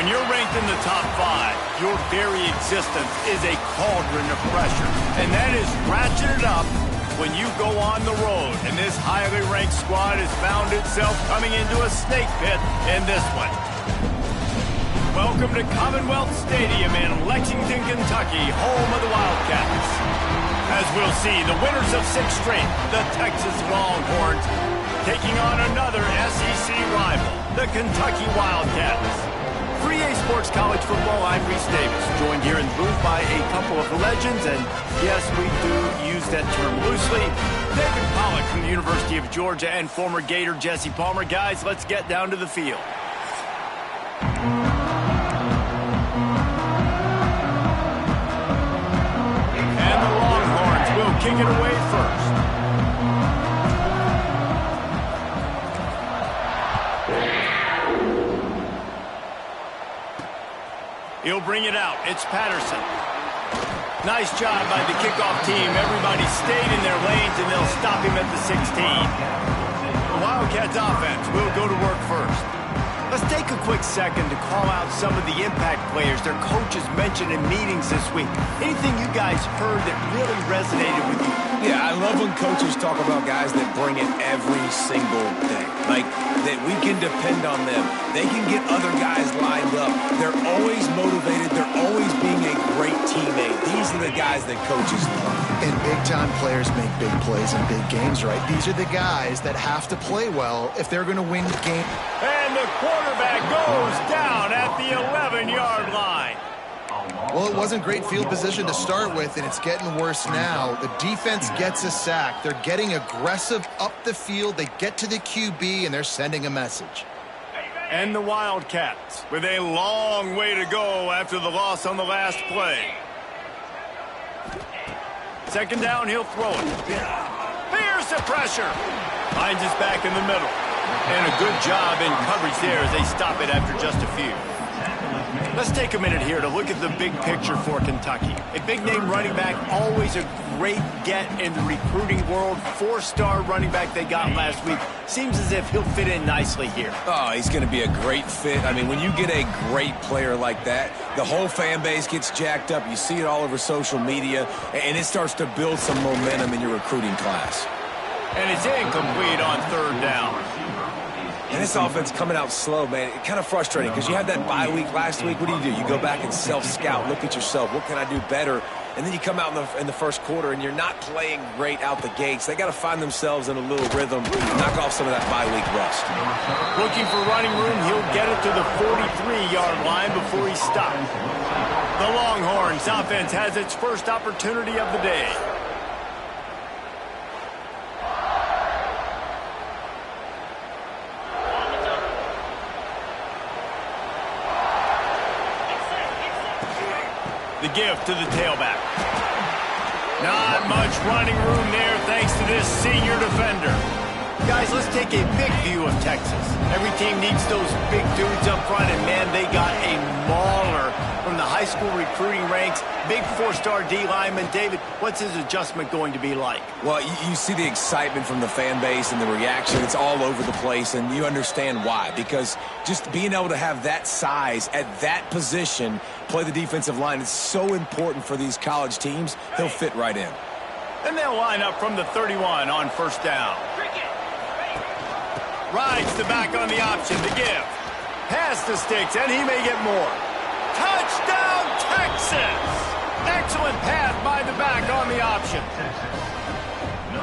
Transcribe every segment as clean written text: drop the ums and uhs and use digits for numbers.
When you're ranked in the top 5, your very existence is a cauldron of pressure. And that is ratcheted up when you go on the road. And this highly ranked squad has found itself coming into a snake pit in this one. Welcome to Commonwealth Stadium in Lexington, Kentucky, home of the Wildcats. As we'll see, the winners of 6th straight, the Texas Longhorns, taking on another SEC rival, the Kentucky Wildcats. 3A Sports College Football, I'm Reese Davis, joined here in the booth by a couple of legends, and yes, we do use that term loosely. David Pollack from the University of Georgia and former Gator Jesse Palmer. Guys, let's get down to the field. And the Longhorns will kick it away first. He'll bring it out. It's Patterson. Nice job by the kickoff team. Everybody stayed in their lanes, and they'll stop him at the 16. The Wildcats offense will go to work first. Let's take a quick second to call out some of the impact players their coaches mentioned in meetings this week. Anything you guys heard that really resonated with you? Yeah, I love when coaches talk about guys that bring it every single day. Like, that we can depend on them. They can get other guys lined up. They're always motivated. They're always being a great teammate. These are the guys that coaches love. And big-time players make big plays in big games, right? These are the guys that have to play well if they're going to win the game. And the quarterback goes down at the 11-yard line. Well, it wasn't great field position to start with, and it's getting worse now. The defense gets a sack. They're getting aggressive up the field. They get to the QB, and they're sending a message. And the Wildcats with a long way to go after the loss on the last play. Second down, he'll throw it. Here's the pressure. Finds his back in the middle. And a good job in coverage there as they stop it after just a few. Let's take a minute here to look at the big picture for Kentucky. A big-name running back, always a great get in the recruiting world. 4-star running back they got last week. Seems as if he'll fit in nicely here. Oh, he's going to be a great fit. I mean, when you get a great player like that, the whole fan base gets jacked up. You see it all over social media, and it starts to build some momentum in your recruiting class. And it's incomplete on 3rd down. And this offense coming out slow, man. It's kind of frustrating because you had that bye week last week. What do? You go back and self-scout, look at yourself. What can I do better? And then you come out in the first quarter, and you're not playing great out the gates. They got to find themselves in a little rhythm, knock off some of that bye week rust. Looking for running room, he'll get it to the 43-yard line before he's stopped. The Longhorns offense has its first opportunity of the day. The give to the tailback. Not much running room there thanks to this senior defender. Guys, let's take a big view of Texas. Every team needs those big dudes up front, and man, they got a mauler from the high school recruiting ranks. Big 4-star D lineman. David, what's his adjustment going to be like? Well, you see the excitement from the fan base and the reaction. It's all over the place, and you understand why. Because just being able to have that size at that position, play the defensive line, it's so important for these college teams. He'll fit right in. And they'll line up from the 31 on 1st down. Rides the back on the option to give. Pass the sticks, and he may get more. Touchdown, Texas! Excellent pass by the back on the option.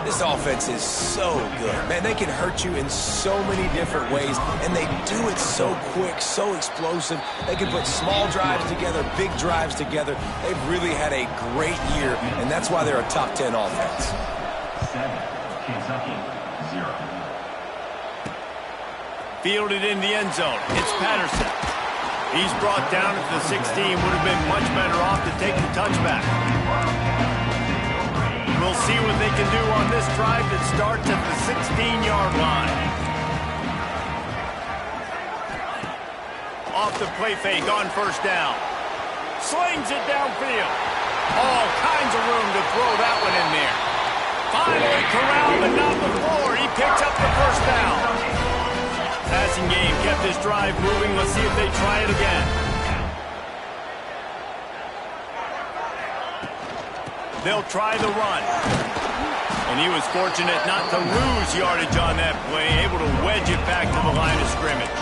This offense is so good. Man, they can hurt you in so many different ways, and they do it so quick, so explosive. They can put small drives together, big drives together. They've really had a great year, and that's why they're a top 10 offense. 7, Kentucky, 0. Fielded in the end zone. It's Patterson. He's brought down at the 16. Would have been much better off to take the touchback. We'll see what they can do on this drive that starts at the 16-yard line. Off the play fake on 1st down. Slings it downfield. All kinds of room to throw that one in there. Finally corralled, but not before. He picks up the 1st down. Passing game kept this drive moving. Let's see if they try it again. They'll try the run. And he was fortunate not to lose yardage on that play, able to wedge it back to the line of scrimmage.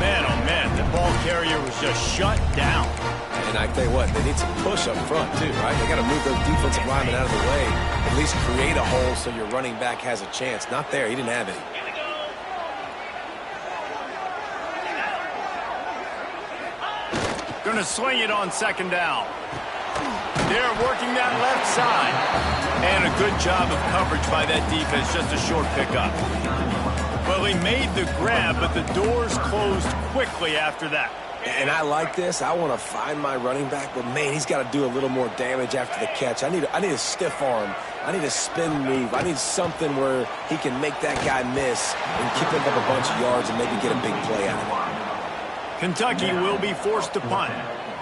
Man, oh man, the ball carrier was just shut down. And I tell you what, they need some push up front too, right? They got to move those defensive linemen out of the way, at least create a hole so your running back has a chance. Not there, he didn't have any. Going to swing it on second down. They're working that left side. And a good job of coverage by that defense, just a short pickup. Well, he made the grab, but the doors closed quickly after that. And I like this. I want to find my running back, but man, he's got to do a little more damage after the catch. I need a stiff arm. I need a spin move. I need something where he can make that guy miss and keep him up a bunch of yards and maybe get a big play out of it. Kentucky will be forced to punt.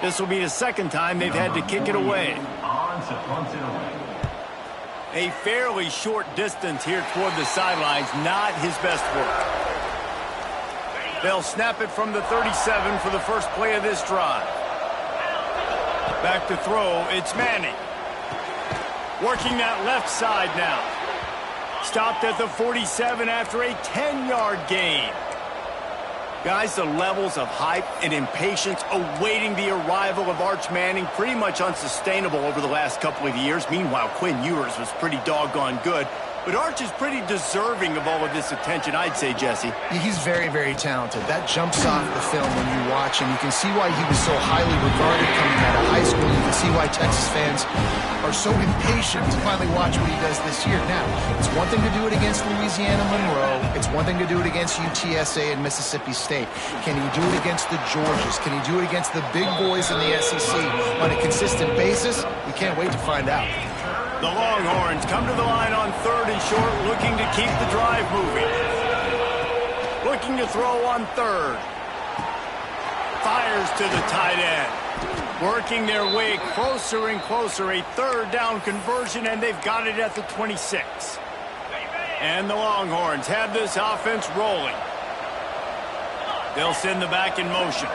This will be the second time they've had to kick it away. A fairly short distance here toward the sidelines, not his best work. They'll snap it from the 37 for the first play of this drive. Back to throw, it's Manning. Working that left side now. Stopped at the 47 after a 10-yard gain. Guys, the levels of hype and impatience awaiting the arrival of Arch Manning pretty much unsustainable over the last couple of years. Meanwhile, Quinn Ewers was pretty doggone good. But Arch is pretty deserving of all of this attention, I'd say, Jesse. He's very, very talented. That jumps off the film when you watch him. You can see why he was so highly regarded coming out of high school. You can see why Texas fans are so impatient to finally watch what he does this year. Now, it's one thing to do it against Louisiana Monroe. It's one thing to do it against UTSA and Mississippi State. Can he do it against the Georgias? Can he do it against the big boys in the SEC on a consistent basis? We can't wait to find out. The Longhorns come to the line on third and short, looking to keep the drive moving. Looking to throw on third. Fires to the tight end. Working their way closer and closer. A third down conversion, and they've got it at the 26. And the Longhorns have this offense rolling. They'll send the back in motion.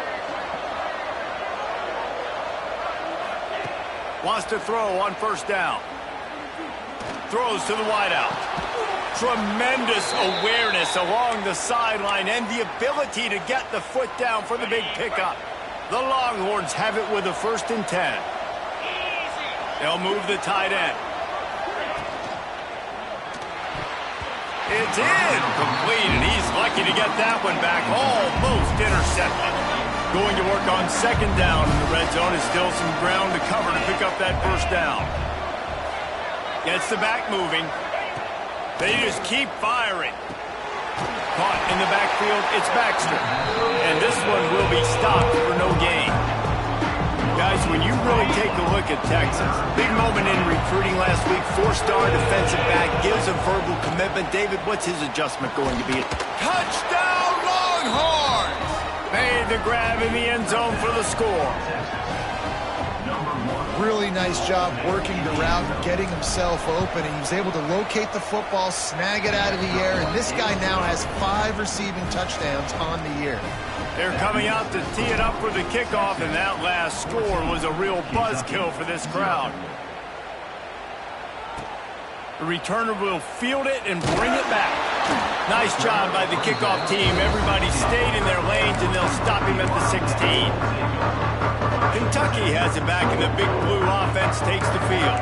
Wants to throw on first down. Throws to the wideout. Tremendous awareness along the sideline and the ability to get the foot down for the big pickup. The Longhorns have it with a 1st and 10. They'll move the tight end. It's incomplete, and he's lucky to get that one back. Almost intercepted. Going to work on second down in the red zone. Is still some ground to cover to pick up that first down. Gets the back moving. They just keep firing. Caught in the backfield, it's Baxter. And this one will be stopped for no gain. Guys, when you really take a look at Texas, big moment in recruiting last week, 4-star defensive back, gives a verbal commitment. David, what's his adjustment going to be? Touchdown Longhorns! Made the grab in the end zone for the score. Really nice job working the route and getting himself open. And he was able to locate the football, snag it out of the air, and this guy now has 5 receiving touchdowns on the year. They're coming out to tee it up for the kickoff, and that last score was a real buzzkill for this crowd. The returner will field it and bring it back. Nice job by the kickoff team. Everybody stayed in their lanes, and they'll stop him at the 16. Kentucky has it back, and the big blue offense takes the field.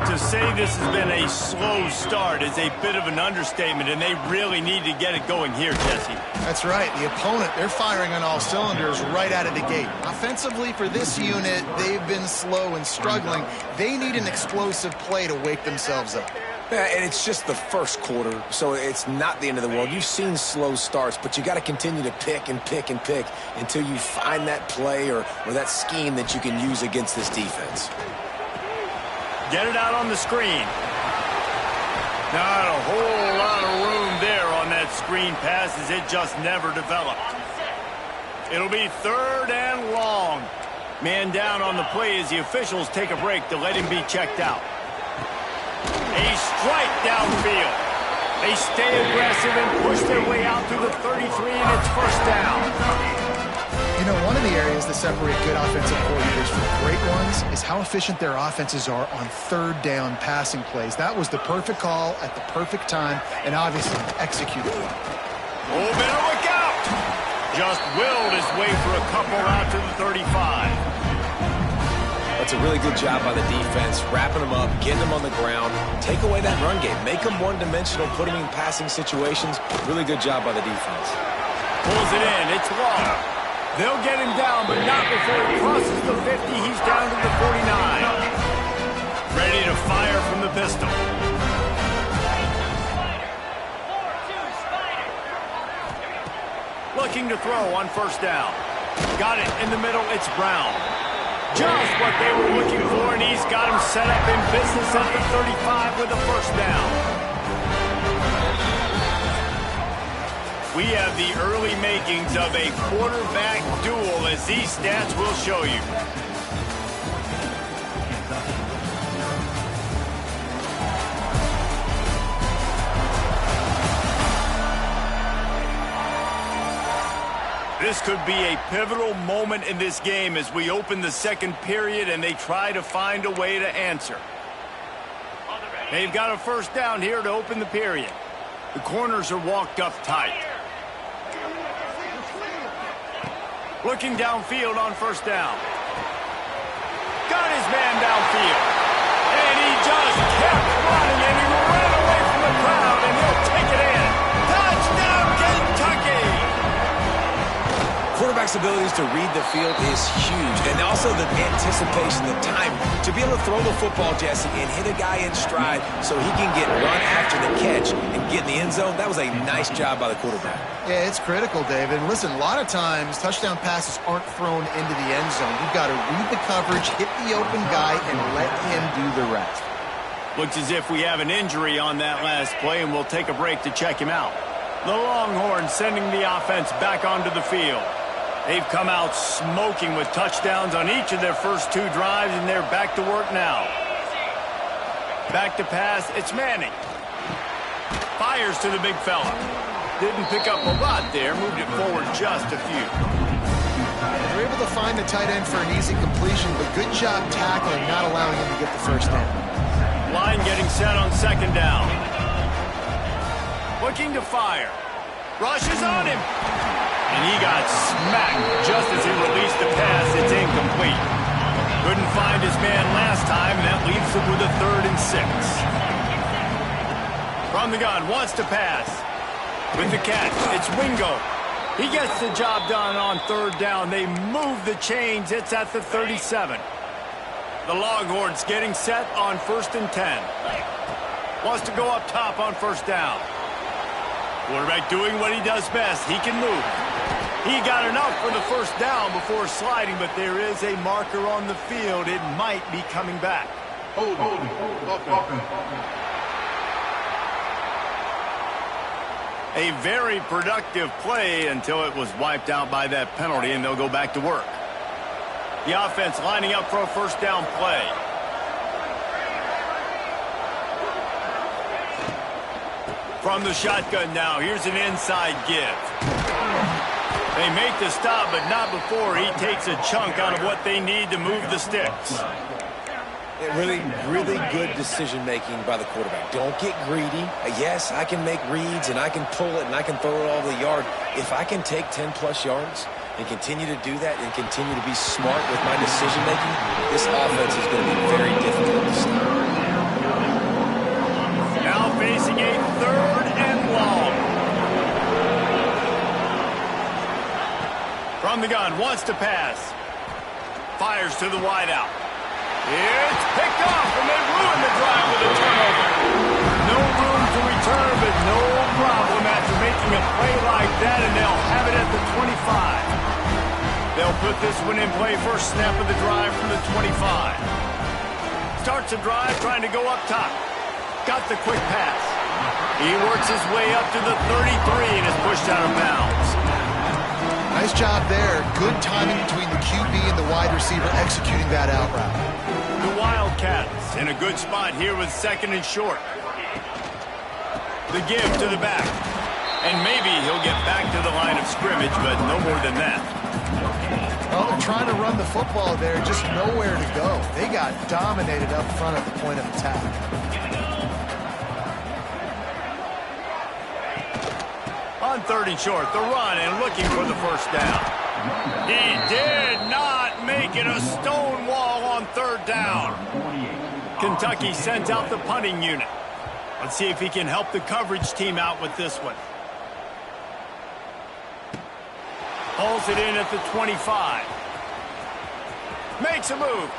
To say this has been a slow start is a bit of an understatement, and they really need to get it going here, Jesse. That's right. The opponent, they're firing on all cylinders right out of the gate. Offensively, for this unit, they've been slow and struggling. They need an explosive play to wake themselves up. Yeah, and it's just the first quarter, so it's not the end of the world. You've seen slow starts, but you got to continue to pick and pick and pick until you find that play or that scheme that you can use against this defense. Get it out on the screen. Not a whole lot of room there on that screen pass as it just never developed. It'll be 3rd and long. Man down on the play as the officials take a break to let him be checked out. A strike downfield. They stay aggressive and push their way out to the 33, and it's first down. You know, one of the areas that separate good offensive coordinators from great ones is how efficient their offenses are on third down passing plays. That was the perfect call at the perfect time and obviously executed well. Oh, better look out! Just willed his way for a couple out to the 35. That's a really good job by the defense, wrapping them up, getting them on the ground, take away that run game, make them one-dimensional, put them in passing situations. Really good job by the defense. Pulls it in. It's long. They'll get him down, but not before he crosses the 50. He's down to the 49. Ready to fire from the pistol. Looking to throw on first down. Got it in the middle. It's Brown. Just what they were looking for, and he's got him set up in business at the 35 with a first down. We have the early makings of a quarterback duel, as these stats will show you. This could be a pivotal moment in this game as we open the second period and they try to find a way to answer. They've got a first down here to open the period. The corners are walked up tight. Looking downfield on first down. Got his man downfield. And he just kept running, and he ran away from the crowd, and he'll take it in. Touchdown, Kentucky! Quarterback's abilities to read the field is huge, and also the anticipation, the time to be able to throw the football, Jesse, and hit a guy in stride so he can get run after the catch and get in the end zone. That was a nice job by the quarterback. Yeah, it's critical, David. And listen, a lot of times touchdown passes aren't thrown into the end zone. You've got to read the coverage, hit the open guy, and let him do the rest. Looks as if we have an injury on that last play, and we'll take a break to check him out. The Longhorns sending the offense back onto the field. They've come out smoking with touchdowns on each of their first two drives, and they're back to work now. Back to pass, it's Manning. Fires to the big fella. Didn't pick up a lot there, moved it forward just a few. They're able to find the tight end for an easy completion, but good job tackling, not allowing him to get the first down. Line getting set on second down. Looking to fire. Rushes on him. And he got smacked just as he released the pass. It's incomplete. Couldn't find his man last time, and that leaves him with a 3rd and 6. From the gun, wants to pass. With the catch, it's Wingo. He gets the job done on 3rd down. They move the chains. It's at the 37. The Longhorns getting set on 1st and 10. Wants to go up top on first down. Quarterback doing what he does best. He can move. He got enough for the first down before sliding, but there is a marker on the field. It might be coming back. A very productive play until it was wiped out by that penalty, and they'll go back to work. The offense lining up for a first down play. From the shotgun now, here's an inside give. They make the stop, but not before he takes a chunk out of what they need to move the sticks. Really, really good decision-making by the quarterback. Don't get greedy. Yes, I can make reads, and I can pull it, and I can throw it all the yard. If I can take 10-plus yards and continue to do that and continue to be smart with my decision-making, this offense is going to be very difficult to stop. Now facing a 3rd and long. From the gun, wants to pass. Fires to the wideout. It's picked off, and they ruin the drive with a turnover. No room to return, but no problem after making a play like that, and they'll have it at the 25. They'll put this one in play first snap of the drive from the 25. Starts a drive trying to go up top. Got the quick pass. He works his way up to the 33 and is pushed out of bounds. Nice job there. Good timing between the QB and the wide receiver executing that out route. The Wildcats in a good spot here with 2nd and short. The give to the back. And maybe he'll get back to the line of scrimmage, but no more than that. trying to run the football there, just nowhere to go. They got dominated up front at the point of attack. On 3rd and short, the run and looking for the first down. He did not make it a stone wall on 3rd down. Kentucky sends out the punting unit. Let's see if he can help the coverage team out with this one. Pulls it in at the 25. Makes a move.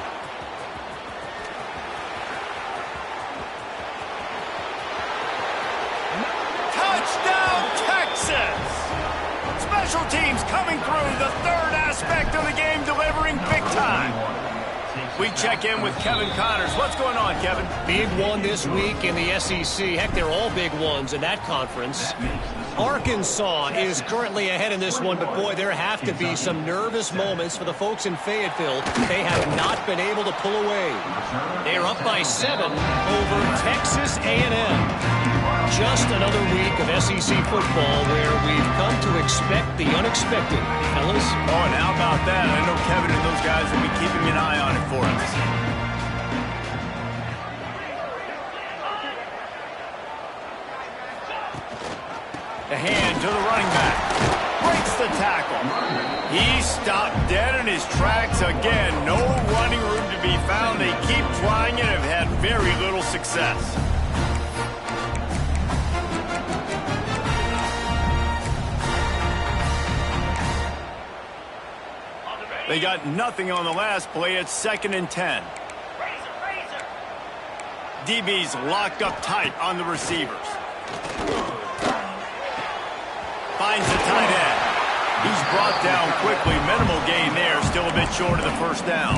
Touchdown, Texas! Special teams coming through, the 3rd aspect of the game, delivering big time. We check in with Kevin Connors. What's going on, Kevin? Big one this week in the SEC. Heck, they're all big ones in that conference. Arkansas is currently ahead in this one, but boy, there have to be some nervous moments for the folks in Fayetteville. They have not been able to pull away. They're up by 7 over Texas A&M. Just another week of SEC football where we've come to expect the unexpected, fellas. Oh, and how about that? I know Kevin and those guys will be keeping an eye on it for us. The hand to the running back. Breaks the tackle. He stopped dead in his tracks again. No running room to be found. They keep trying it and have had very little success. They got nothing on the last play. It's 2nd and 10. DB's locked up tight on the receivers. Finds the tight end. He's brought down quickly. Minimal gain there. Still a bit short of the first down.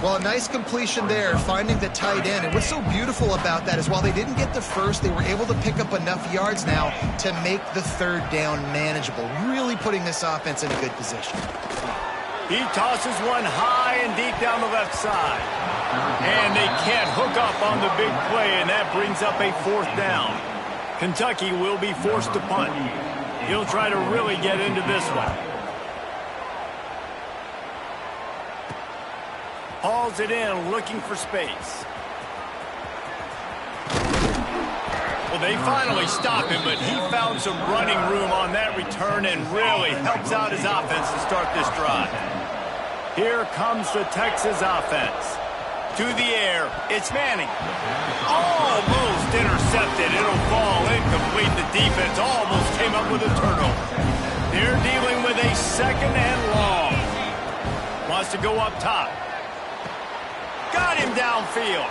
Well, a nice completion there, finding the tight end. And what's so beautiful about that is while they didn't get the first, they were able to pick up enough yards now to make the 3rd down manageable. Really putting this offense in a good position. He tosses one high and deep down the left side. And they can't hook up on the big play, and that brings up a 4th down. Kentucky will be forced to punt. He'll try to really get into this one. Hauls it in, looking for space. Well, they finally stop him, but he found some running room on that return and really helps out his offense to start this drive. Here comes the Texas offense. To the air, it's Manning. Almost intercepted. It'll fall incomplete. The defense almost came up with a turnover. They're dealing with a 2nd and long. Wants to go up top. Got him downfield.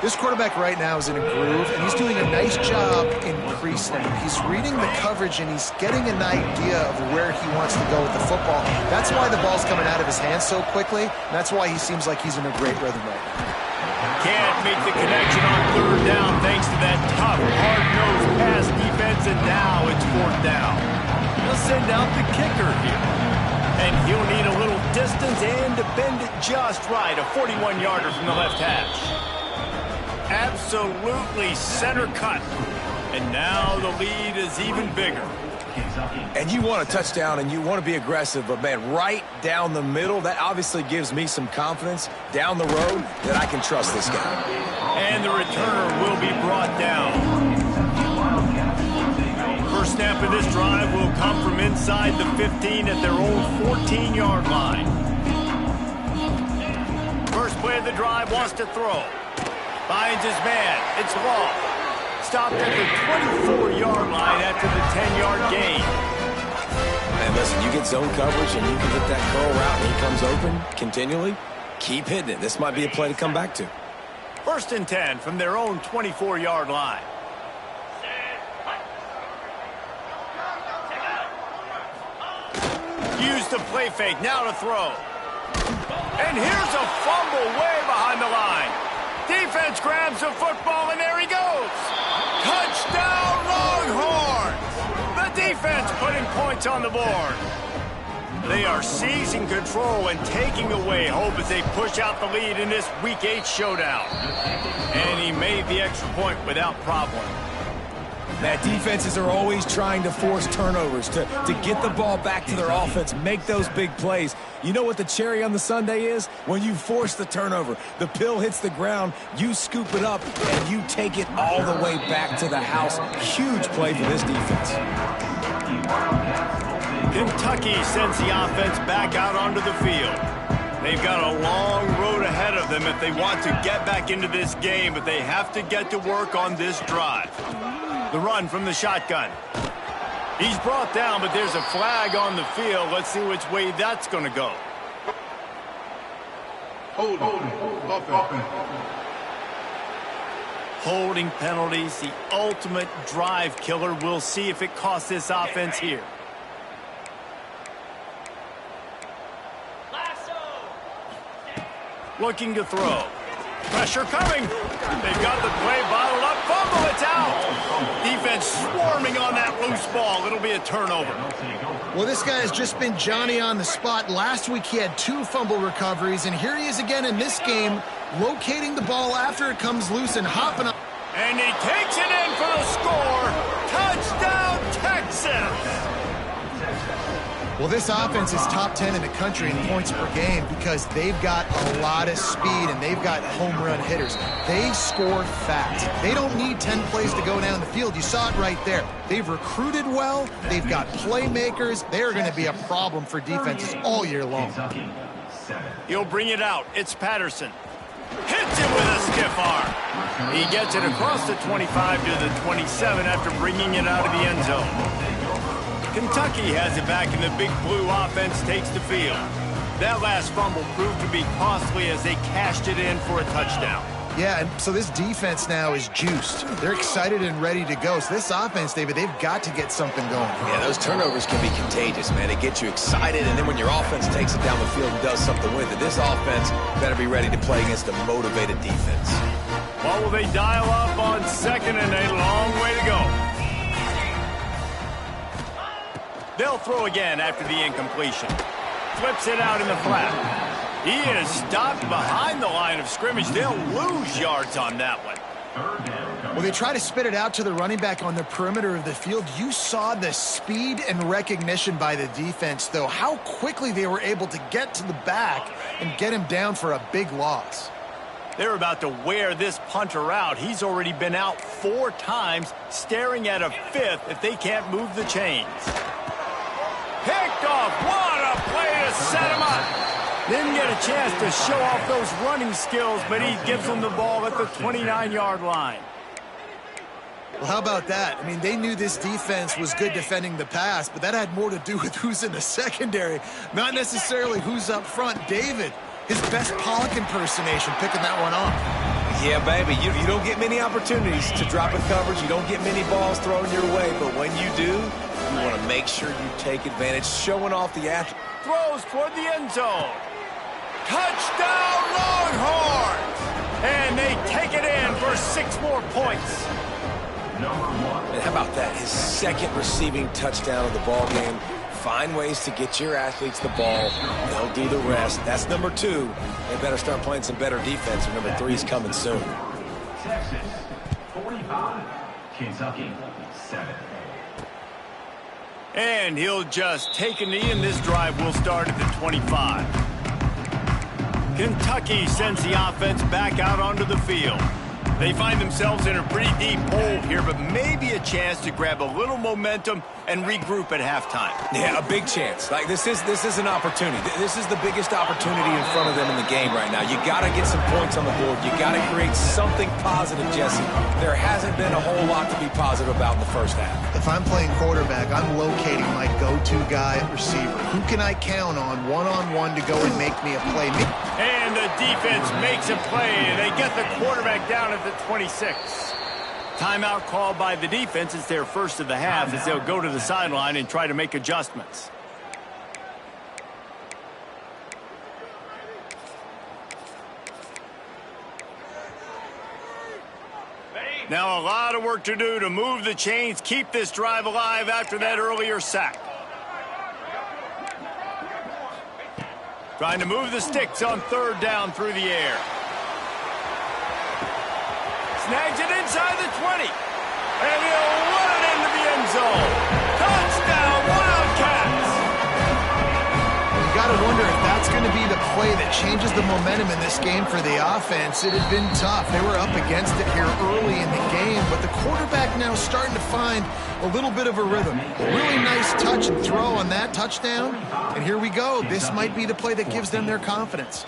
This quarterback right now is in a groove, and he's doing a nice job in creasing. He's reading the coverage, and he's getting an idea of where he wants to go with the football. That's why the ball's coming out of his hands so quickly, and that's why he seems like he's in a great rhythm right now. Can't make the connection on 3rd down thanks to that tough, hard-nosed pass defense, and now it's 4th down. They'll send out the kicker here. And he'll need a little distance and to bend it just right. A 41-yarder from the left hash. Absolutely center cut. And now the lead is even bigger. And you want a touchdown and you want to be aggressive, but man, right down the middle, that obviously gives me some confidence down the road that I can trust this guy. And the returner will be brought down. First snap of this drive will come from inside the 15 at their own 14-yard line. First play of the drive, wants to throw. Finds his man. It's Law. Stopped at the 24-yard line after the 10-yard gain. Man, listen, you get zone coverage and you can hit that curl route and he comes open continually, keep hitting it. This might be a play to come back to. 1st and 10 from their own 24-yard line. Use the play fake, now to throw. And here's a fumble way behind the line. Defense grabs the football, and there he goes. Touchdown, Longhorns! The defense putting points on the board. They are seizing control and taking away hope as they push out the lead in this Week 8 showdown. And he made the extra point without problem. That defenses are always trying to force turnovers, to get the ball back to their offense, make those big plays. You know what the cherry on the sundae is? When you force the turnover, the pill hits the ground, you scoop it up, and you take it all the way back to the house. Huge play for this defense. Kentucky sends the offense back out onto the field. They've got a long road ahead of them if they want to get back into this game, but they have to get to work on this drive. The run from the shotgun. He's brought down, but there's a flag on the field. Let's see which way that's going to go. Holding penalties, the ultimate drive killer. We'll see if it costs this offense here. Looking to throw. Pressure coming. They've got the play bottled up. Fumble, it's out. Defense swarming on that loose ball. It'll be a turnover. Well, this guy has just been Johnny on the spot. Last week he had 2 fumble recoveries, and here he is again in this game, locating the ball after it comes loose and hopping up. And he takes it in for the score. Touchdown, Texas! Well, this offense is top 10 in the country in points per game because they've got a lot of speed and they've got home run hitters. They score fast. They don't need 10 plays to go down the field. You saw it right there. They've recruited well. They've got playmakers. They're going to be a problem for defenses all year long. He'll bring it out. It's Patterson. Hits it with a stiff arm. He gets it across the 25 to the 27 after bringing it out of the end zone. Kentucky has it back, and the Big Blue offense takes the field. That last fumble proved to be costly as they cashed it in for a touchdown. Yeah, and so this defense now is juiced. They're excited and ready to go. So this offense, David, they've got to get something going. Yeah, those turnovers can be contagious, man. It gets you excited, and then when your offense takes it down the field and does something with it, this offense better be ready to play against a motivated defense. What will they dial up on 2nd and a long way to go? They'll throw again after the incompletion. Flips it out in the flat. He is stopped behind the line of scrimmage. They'll lose yards on that one. Well, they try to spit it out to the running back on the perimeter of the field. You saw the speed and recognition by the defense, though, how quickly they were able to get to the back and get him down for a big loss. They're about to wear this punter out. He's already been out 4 times, staring at a 5th if they can't move the chains. Picked off. What a play to set him up. Didn't get a chance to show off those running skills, but he gives them the ball at the 29-yard line. Well, how about that? I mean, they knew this defense was good defending the pass, but that had more to do with who's in the secondary, not necessarily who's up front. David, his best Pollock impersonation, picking that one off. Yeah, baby, you don't get many opportunities to drop in coverage. You don't get many balls thrown your way, but when you do, you want to make sure you take advantage, showing off the athlete. Throws toward the end zone. Touchdown, Longhorns! And they take it in for 6 more points. And how about that? His 2nd receiving touchdown of the ball game. Find ways to get your athletes the ball. They'll do the rest. That's number 2. They better start playing some better defense, or number 3 is coming soon. Texas, 45. Kentucky, 7. And he'll just take a knee, and this drive will start at the 25. Kentucky sends the offense back out onto the field. They find themselves in a pretty deep hole here, but maybe a chance to grab a little momentum and regroup at halftime. Yeah, a big chance. Like this is an opportunity. This is the biggest opportunity in front of them in the game right now. You got to get some points on the board. You got to create something positive, Jesse. There hasn't been a whole lot to be positive about in the first half. If I'm playing quarterback, I'm locating my go-to guy at receiver. Who can I count on one-on-one to go and make me a play? And the defense makes a play. They get the quarterback down at the 26. Timeout called by the defense. It's their first of the half as they'll go to the sideline and try to make adjustments. Now a lot of work to do to move the chains, keep this drive alive after that earlier sack. Trying to move the sticks on 3rd down through the air. Snags it inside the 20. And he'll run play that changes the momentum in this game for the offense. It had been tough. They were up against it here early in the game, but the quarterback now starting to find a little bit of a rhythm. Really nice touch and throw on that touchdown. And here we go. This might be the play that gives them their confidence.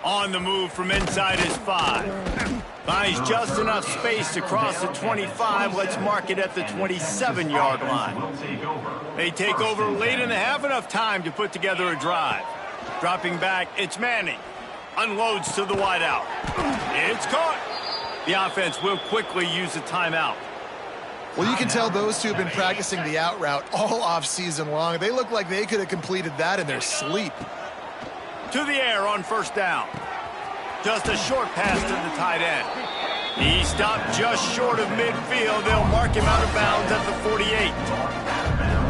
On the move from inside his 5. Finds just enough space to cross the 25. Let's mark it at the 27-yard line. They take over late in the half, enough time to put together a drive. Dropping back, it's Manning. Unloads to the wideout. It's caught. The offense will quickly use a timeout. Well, you can tell those two have been practicing the out route all off season long. They look like they could have completed that in their sleep. To the air on first down. Just a short pass to the tight end. He stopped just short of midfield. They'll mark him out of bounds at the 48.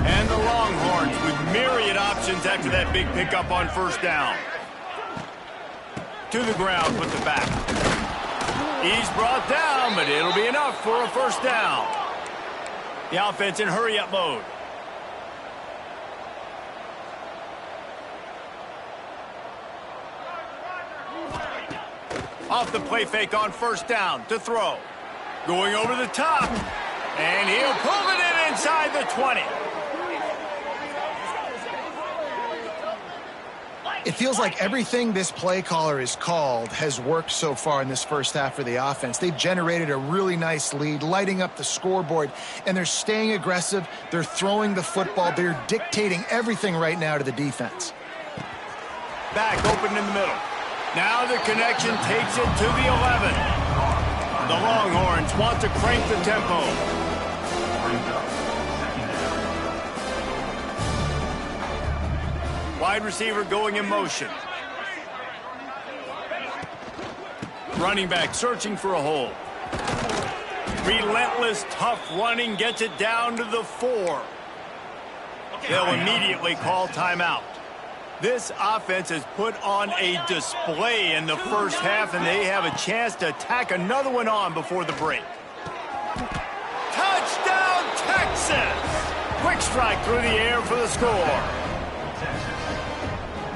And the Longhorns with myriad options after that big pickup on first down. To the ground with the back. He's brought down, but it'll be enough for a first down. The offense in hurry-up mode. Off the play fake on first down to throw. Going over the top. And he'll pull it in inside the 20. It feels like everything this play caller has called has worked so far in this first half for the offense. They've generated a really nice lead, lighting up the scoreboard, and they're staying aggressive. They're throwing the football. They're dictating everything right now to the defense. Back open in the middle. Now the connection takes it to the 11. The Longhorns want to crank the tempo. Wide receiver going in motion. Running back searching for a hole. Relentless, tough running gets it down to the 4. They'll immediately call timeout. This offense has put on a display in the first half, and they have a chance to tack another one on before the break. Touchdown, Texas! Quick strike through the air for the score.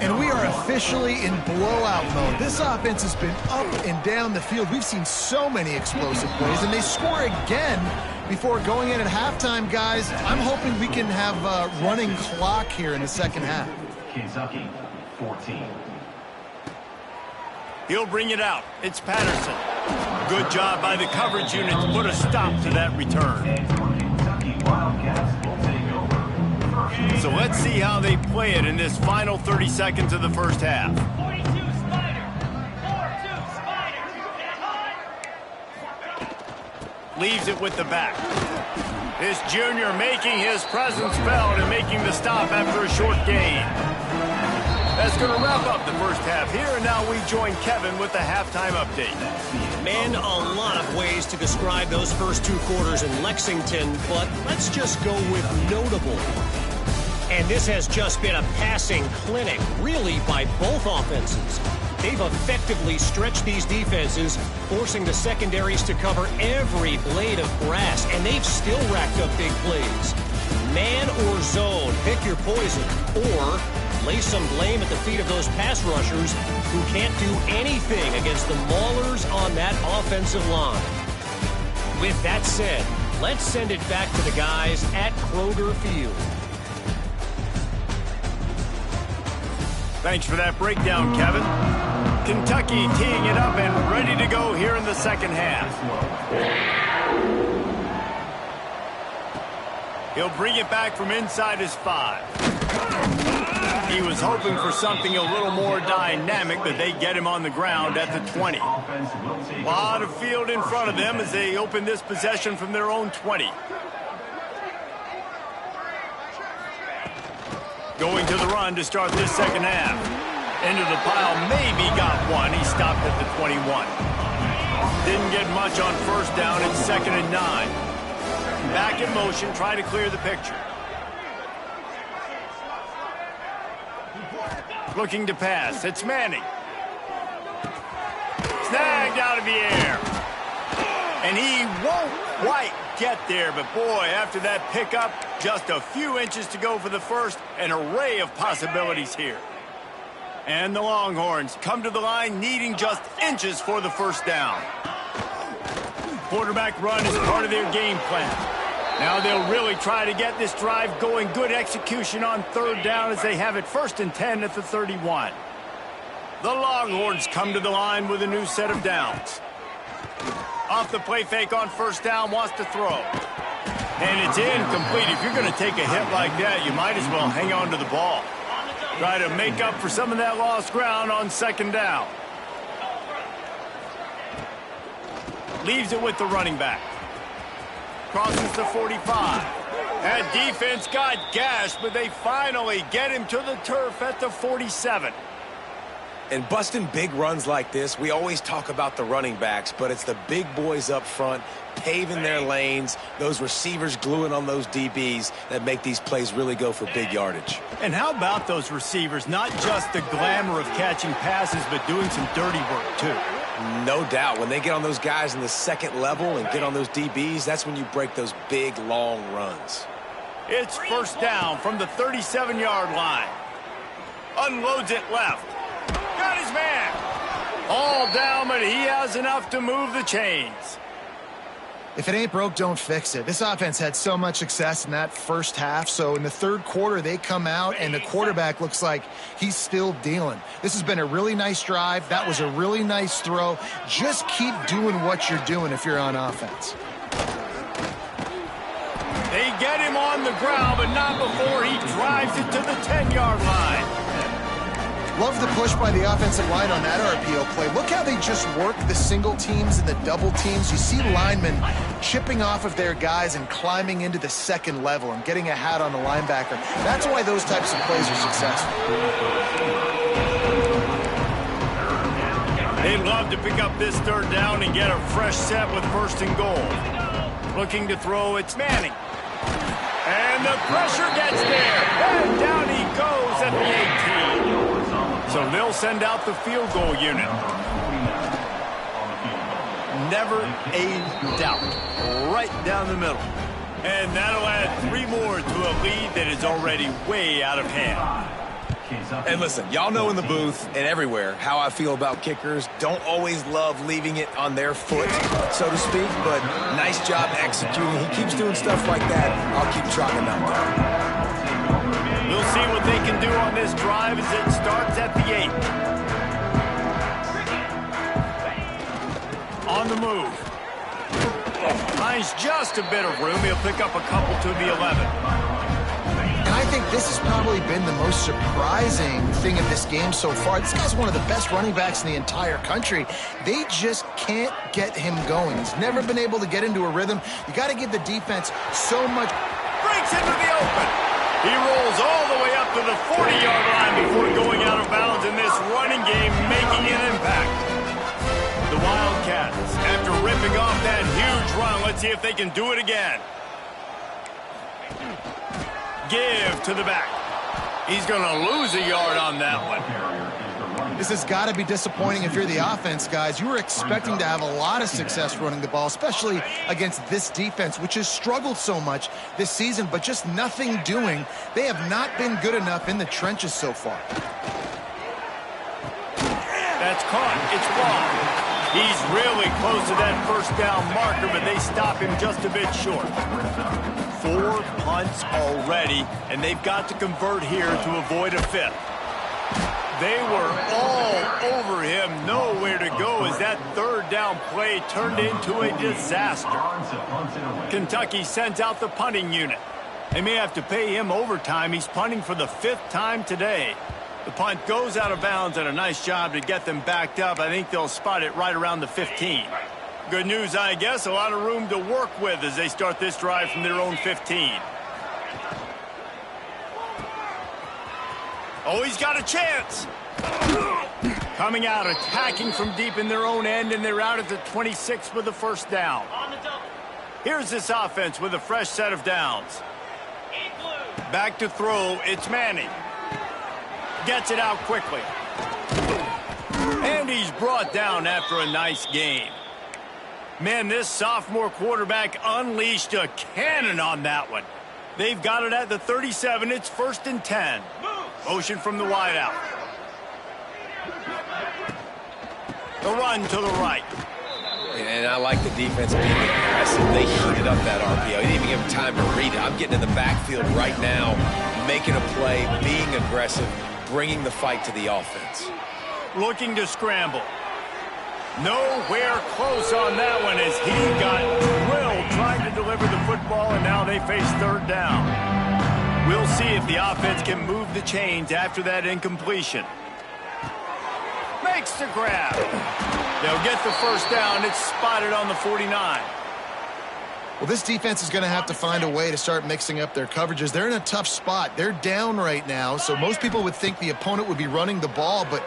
And we are officially in blowout mode. This offense has been up and down the field. We've seen so many explosive plays, and they score again before going in at halftime, guys. I'm hoping we can have a running clock here in the second half. Kentucky, 14. He'll bring it out. It's Patterson. Good job by the coverage unit to put a stop to that return. Kentucky Wildcats will take over. So let's see how they play it in this final 30 seconds of the first half. 42 Spider. 42 Spider. Leaves it with the back. This junior making his presence felt and making the stop after a short gain. That's going to wrap up the first half here, and now we join Kevin with the halftime update. Man, a lot of ways to describe those first 2 quarters in Lexington, but let's just go with notable. And this has just been a passing clinic, really, by both offenses. They've effectively stretched these defenses, forcing the secondaries to cover every blade of grass, and they've still racked up big plays. Man or zone, pick your poison, or lay some blame at the feet of those pass rushers who can't do anything against the maulers on that offensive line. With that said, let's send it back to the guys at Kroger Field. Thanks for that breakdown, Kevin. Kentucky teeing it up and ready to go here in the second half. He'll bring it back from inside his 5. He was hoping for something a little more dynamic, but they get him on the ground at the 20. A lot of field in front of them as they open this possession from their own 20. Going to the run to start this second half. Into the pile, maybe got one. He stopped at the 21. Didn't get much on first down. It's 2nd and 9. Back in motion, trying to clear the picture. Looking to pass. It's Manning. Snagged out of the air. And he won't quite get there, but boy, after that pickup, just a few inches to go for the first, an array of possibilities here. And the Longhorns come to the line needing just inches for the first down. Quarterback run is part of their game plan. Now they'll really try to get this drive going. Good execution on third down as they have it 1st and 10 at the 31. The Longhorns come to the line with a new set of downs. Off the play fake on first down, wants to throw. And it's incomplete. If you're going to take a hit like that, you might as well hang on to the ball. Try to make up for some of that lost ground on 2nd down. Leaves it with the running back. Crosses the 45. That defense got gashed, but they finally get him to the turf at the 47. And busting big runs like this, we always talk about the running backs, but it's the big boys up front paving their lanes, those receivers gluing on those DBs that make these plays really go for big yardage. And how about those receivers? Not just the glamour of catching passes, but doing some dirty work, too. No doubt. When they get on those guys in the second level and get on those DBs, that's when you break those big, long runs. It's first down from the 37-yard line. Unloads it left. Got his man. All down, but he has enough to move the chains. If it ain't broke, don't fix it. This offense had so much success in that first half, so in the third quarter, they come out, and the quarterback looks like he's still dealing. This has been a really nice drive. That was a really nice throw. Just keep doing what you're doing if you're on offense. They get him on the ground, but not before he drives it to the 10-yard line. Love the push by the offensive line on that RPO play. Look how they just work the single teams and the double teams. You see linemen chipping off of their guys and climbing into the second level and getting a hat on the linebacker. That's why those types of plays are successful. They'd love to pick up this third down and get a fresh set with 1st and goal. Looking to throw, it's Manning. And the pressure gets there. And down he goes at the 18. So they'll send out the field goal unit. Never a doubt. Right down the middle. And that'll add 3 more to a lead that is already way out of hand. And listen, y'all know in the booth and everywhere how I feel about kickers. Don't always love leaving it on their foot, so to speak, but nice job executing. He keeps doing stuff like that. I'll keep trotting him out there. We'll see what they can do on this drive as it starts at the 8. On the move. Finds just a bit of room. He'll pick up a couple to the 11. And I think this has probably been the most surprising thing of this game so far. This guy's one of the best running backs in the entire country. They just can't get him going. He's never been able to get into a rhythm. You got to give the defense so much. Breaks into the open. He rolls all the way up to the 40-yard line before going out of bounds in this running game, making an impact. The Wildcats, after ripping off that huge run, let's see if they can do it again. Give to the back. He's going to lose a yard on that one. This has got to be disappointing if you're the offense, guys. You were expecting to have a lot of success running the ball, especially against this defense, which has struggled so much this season, but just nothing doing. They have not been good enough in the trenches so far. That's caught. It's blocked. He's really close to that first down marker, but they stop him just a bit short. 4 punts already, and they've got to convert here to avoid a 5th. They were all over him, nowhere to go as that third down play turned into a disaster. Kentucky sends out the punting unit. They may have to pay him overtime. He's punting for the 5th time today. The punt goes out of bounds, and a nice job to get them backed up. I think they'll spot it right around the 15. Good news, I guess. A lot of room to work with as they start this drive from their own 15. Oh, he's got a chance. Coming out, attacking from deep in their own end, and they're out at the 26 with the first down. Here's this offense with a fresh set of downs. Back to throw, it's Manning. Gets it out quickly. And he's brought down after a nice game. Man, this sophomore quarterback unleashed a cannon on that one. They've got it at the 37. It's 1st and 10. Motion from the wideout. The run to the right. And I like the defense being aggressive. They heated up that RPO. He didn't even give him time to read it. I'm getting in the backfield right now, making a play, being aggressive, bringing the fight to the offense. Looking to scramble. Nowhere close on that one as he got drilled trying to deliver the football, and now they face third down. We'll see if the offense can move the chains after that incompletion. Makes the grab. They'll get the first down. It's spotted on the 49. Well, this defense is going to have to find a way to start mixing up their coverages. They're in a tough spot. They're down right now, so most people would think the opponent would be running the ball, but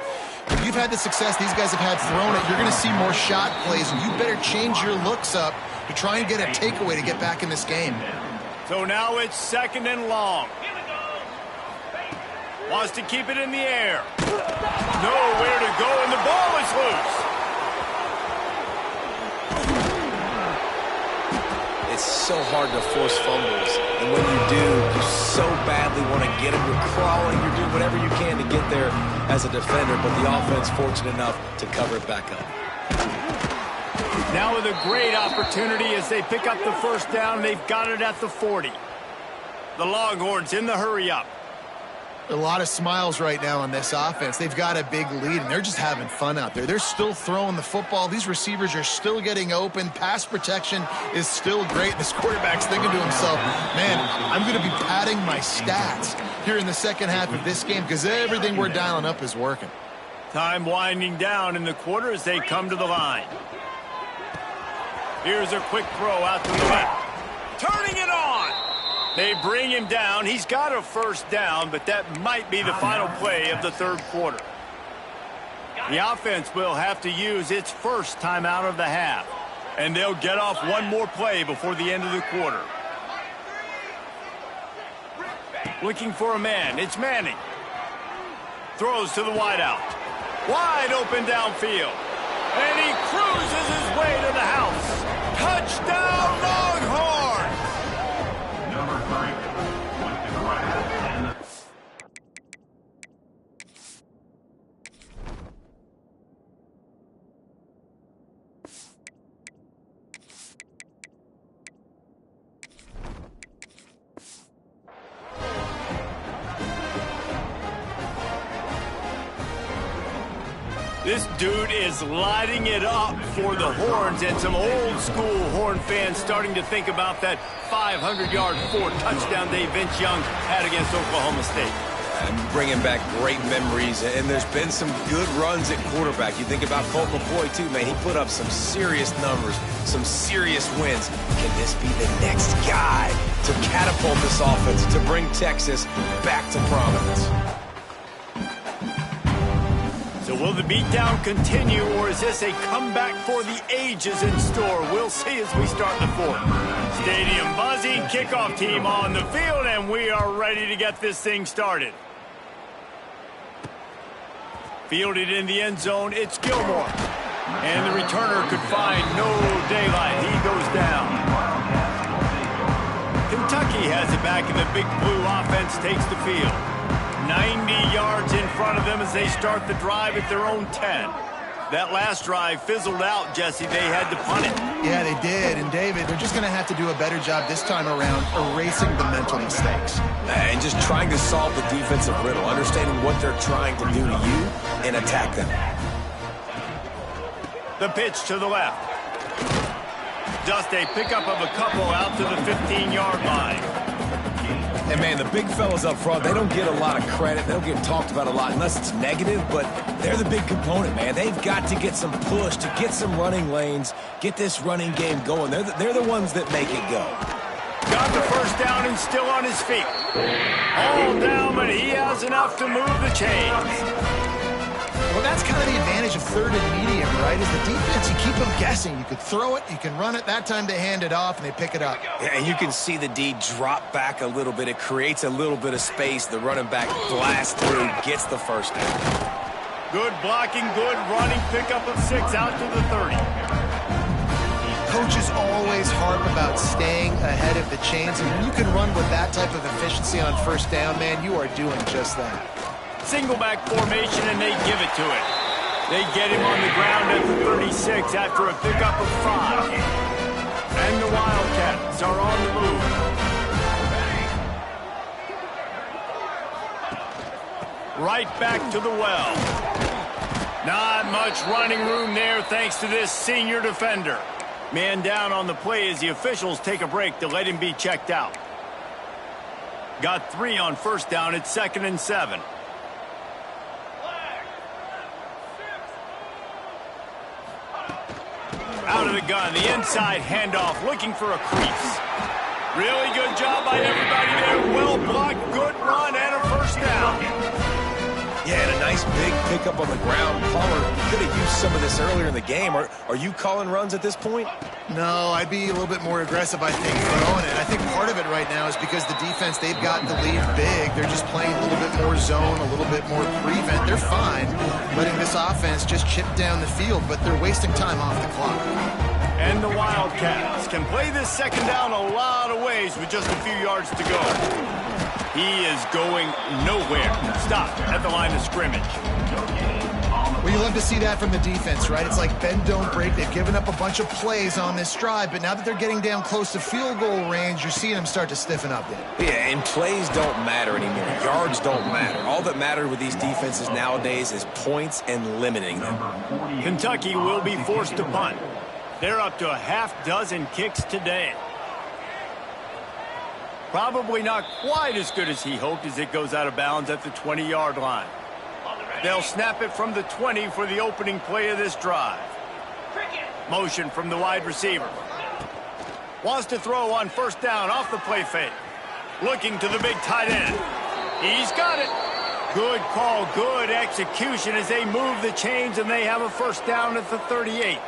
if you've had the success these guys have had throwing it, you're going to see more shot plays, and you better change your looks up to try and get a takeaway to get back in this game. So now it's second and long. Wants to keep it in the air. Nowhere to go, and the ball is loose. It's so hard to force fumbles, and when you do, you so badly want to get them. You're crawling, you're doing whatever you can to get there as a defender, but the offense fortunate enough to cover it back up. Now with a great opportunity as they pick up the first down. They've got it at the 40. The Longhorns in the hurry-up. A lot of smiles right now on this offense. They've got a big lead, and they're just having fun out there. They're still throwing the football. These receivers are still getting open. Pass protection is still great. This quarterback's thinking to himself, man, I'm going to be padding my stats here in the second half of this game because everything we're dialing up is working. Time winding down in the quarter as they come to the line. Here's a quick throw out to the left. Turning it on. They bring him down. He's got a first down, but that might be the final play of the third quarter. The offense will have to use its first timeout of the half, and they'll get off one more play before the end of the quarter. Looking for a man. It's Manning. Throws to the wideout. Wide open downfield. And he cruises his way to the house. Touchdown, Longhorns! Number 3 with the grab and the... This dude is lighting it up for the Horns, and some old-school Horn fans starting to think about that 500-yard, 4-touchdown day Vince Young had against Oklahoma State. I'm bringing back great memories, and there's been some good runs at quarterback. You think about Colt McCoy, too, man. He put up some serious numbers, some serious wins. Can this be the next guy to catapult this offense, to bring Texas back to prominence? So will the beatdown continue, or is this a comeback for the ages in store? We'll see as we start the fourth. Stadium buzzing, kickoff team on the field, and we are ready to get this thing started. Fielded in the end zone, it's Gilmore. And the returner could find no daylight. He goes down. Kentucky has it back, and the Big Blue offense takes the field. 90 yards in front of them as they start the drive at their own 10. That last drive fizzled out, Jesse. They had to punt it. Yeah, they did. And, David, they're just going to have to do a better job this time around erasing the mental mistakes. And just trying to solve the defensive riddle, understanding what they're trying to do to you and attack them. The pitch to the left. Just a pickup of a couple out to the 15-yard line. And, man, the big fellas up front, they don't get a lot of credit. They don't get talked about a lot unless it's negative, but they're the big component, man. They've got to get some push, to get some running lanes, get this running game going. They're the ones that make it go. Got the first down and still on his feet. All down, but he has enough to move the chains. Well, that's kind of the advantage of third and medium, right? Is the defense, you keep them guessing. You could throw it, you can run it. That time they hand it off, and they pick it up. Yeah, and you can see the D drop back a little bit. It creates a little bit of space. The running back blasts through, gets the first down. Good blocking, good running, pickup of 6 out to the 30. Coaches always harp about staying ahead of the chains. And when you can run with that type of efficiency on first down, man, you are doing just that. Single back formation, and they give it to it. They get him on the ground at the 36 after a pickup of 5. And the Wildcats are on the move. Right back to the well. Not much running room there thanks to this senior defender. Man down on the play as the officials take a break to let him be checked out. Got 3 on first down. It's 2nd and 7. Out of the gun, the inside handoff, looking for a crease. Really good job by everybody there. Well blocked, good run, and a first down. Yeah, and a nice big pickup on the ground. Palmer could have used some of this earlier in the game. Are you calling runs at this point? No, I'd be a little bit more aggressive, I think, throwing it. I think part of it right now is because the defense, they've got the lead big. They're just playing a little bit more zone, a little bit more prevent. They're fine letting this offense just chip down the field, but they're wasting time off the clock. And the Wildcats can play this second down a lot of ways with just a few yards to go. He is going nowhere. Stop at the line of scrimmage. Well, you love to see that from the defense, right? It's like bend, don't break. They've given up a bunch of plays on this drive, but now that they're getting down close to field goal range, you're seeing them start to stiffen up there. Yeah, and plays don't matter anymore. Yards don't matter. All that matters with these defenses nowadays is points and limiting them. Kentucky will be forced to punt. They're up to a half-dozen kicks today. Probably not quite as good as he hoped as it goes out of bounds at the 20-yard line. They'll snap it from the 20 for the opening play of this drive. Motion from the wide receiver. Wants to throw on first down off the play fake. Looking to the big tight end. He's got it. Good call, good execution as they move the chains and they have a first down at the 38.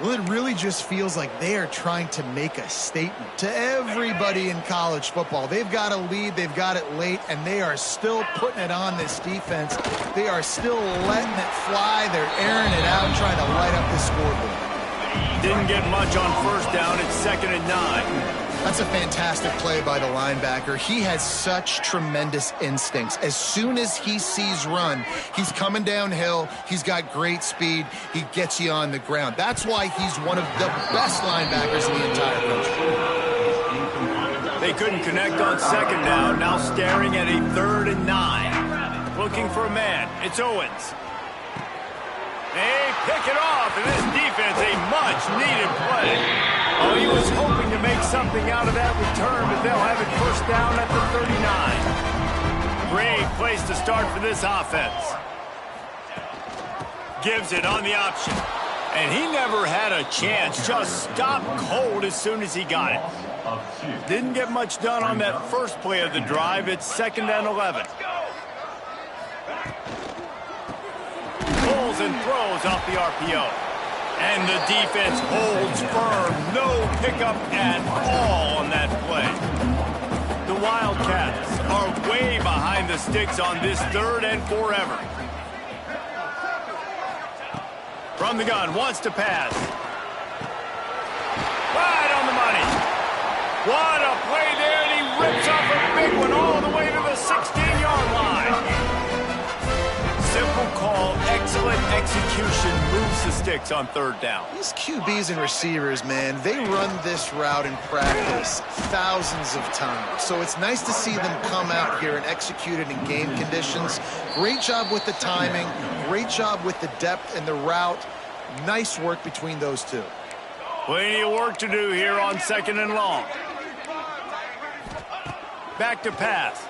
Well, it really just feels like they are trying to make a statement to everybody in college football. They've got a lead, they've got it late, and they are still putting it on this defense. They are still letting it fly. They're airing it out, trying to light up the scoreboard. Didn't get much on first down. It's 2nd and 9. That's a fantastic play by the linebacker. He has such tremendous instincts. As soon as he sees run, he's coming downhill. He's got great speed. He gets you on the ground. That's why he's one of the best linebackers in the entire country. They couldn't connect on second down. Now staring at a 3rd and 9. Looking for a man. It's Owens. They pick it off, and this defense, a much-needed play. Oh, he was hoping to make something out of that return, but they'll have it first down at the 39. Great place to start for this offense. Gives it on the option. And he never had a chance. Just stopped cold as soon as he got it. Didn't get much done on that first play of the drive. It's 2nd and 11. Pulls and throws off the RPO. And the defense holds firm. No pickup at all on that play. The Wildcats are way behind the sticks on this 3rd and forever. From the gun, wants to pass. Right on the money. What a play there, and he rips off a big one all the way to the 16-yard line. Simple call, excellent execution, moves the sticks on 3rd down. These QBs and receivers, man, they run this route in practice thousands of times. So it's nice to see them come out here and execute it in game conditions. Great job with the timing, great job with the depth and the route. Nice work between those two. Plenty of work to do here on 2nd and long. Back to pass.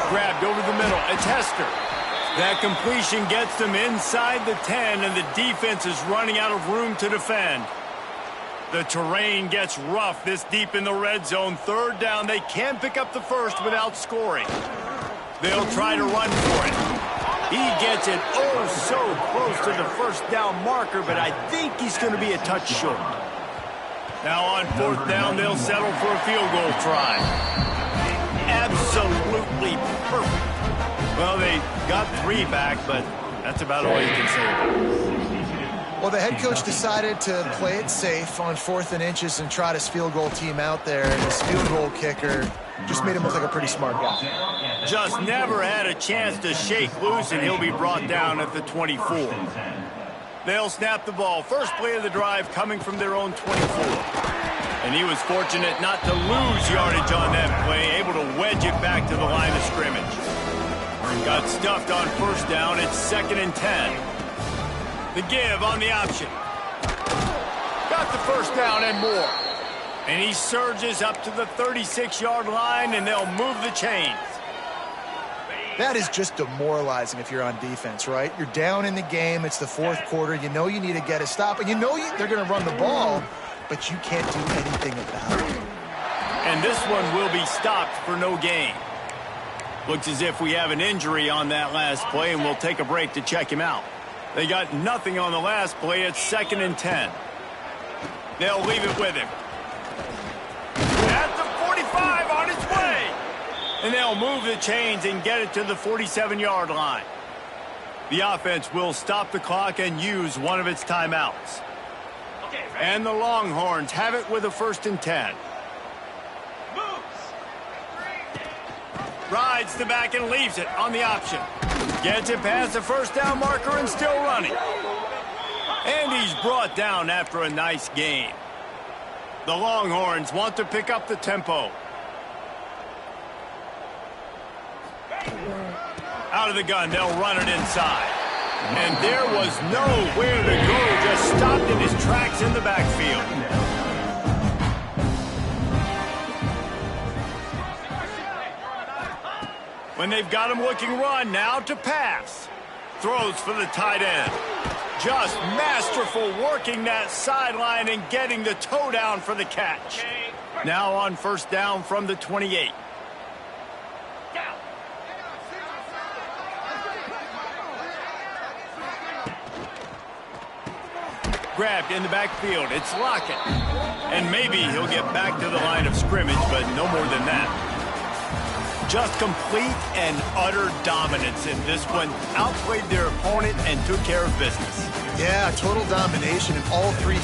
Grabbed over the middle. It's Hester. That completion gets them inside the 10, and the defense is running out of room to defend. The terrain gets rough this deep in the red zone. 3rd down. They can pick up the first without scoring. They'll try to run for it. He gets it so close to the first down marker, but I think he's going to be a touch short. Now on 4th down, they'll settle for a field goal try. Absolutely perfect. Well, they got 3 back, but that's about all you can say. Well, the head coach decided to play it safe on 4th and inches and trot his field goal team out there. And his field goal kicker Just made him look like a pretty smart guy. Just never had a chance to shake loose, and he'll be brought down at the 24. They'll snap the ball. First play of the drive coming from their own 24. And he was fortunate not to lose yardage on that play, able to wedge it back to the line of scrimmage. Got stuffed on first down. It's 2nd and 10. The give on the option. Got the first down and more. And he surges up to the 36-yard line, and they'll move the chains. That is just demoralizing if you're on defense, right? You're down in the game. It's the fourth quarter. You know you need to get a stop, and you know they're going to run the ball, but you can't do anything about it. And this one will be stopped for no gain. Looks as if we have an injury on that last play, and we'll take a break to check him out. They got nothing on the last play. It's 2nd and 10. They'll leave it with him. At the 45, on its way. And they'll move the chains and get it to the 47-yard line. The offense will stop the clock and use one of its timeouts. And the Longhorns have it with a 1st and 10. Rides the back and leaves it on the option. Gets it past the first down marker and still running. And he's brought down after a nice gain. The Longhorns want to pick up the tempo. Out of the gun, they'll run it inside. And there was nowhere to go, just stopped in his tracks in the backfield. When they've got him looking run, now to pass. Throws for the tight end. Just masterful working that sideline and getting the toe down for the catch. Now on first down from the 28. Grabbed in the backfield. It's Lockett. And maybe he'll get back to the line of scrimmage, but no more than that. Just complete and utter dominance in this one. Outplayed their opponent and took care of business. Yeah, total domination in all three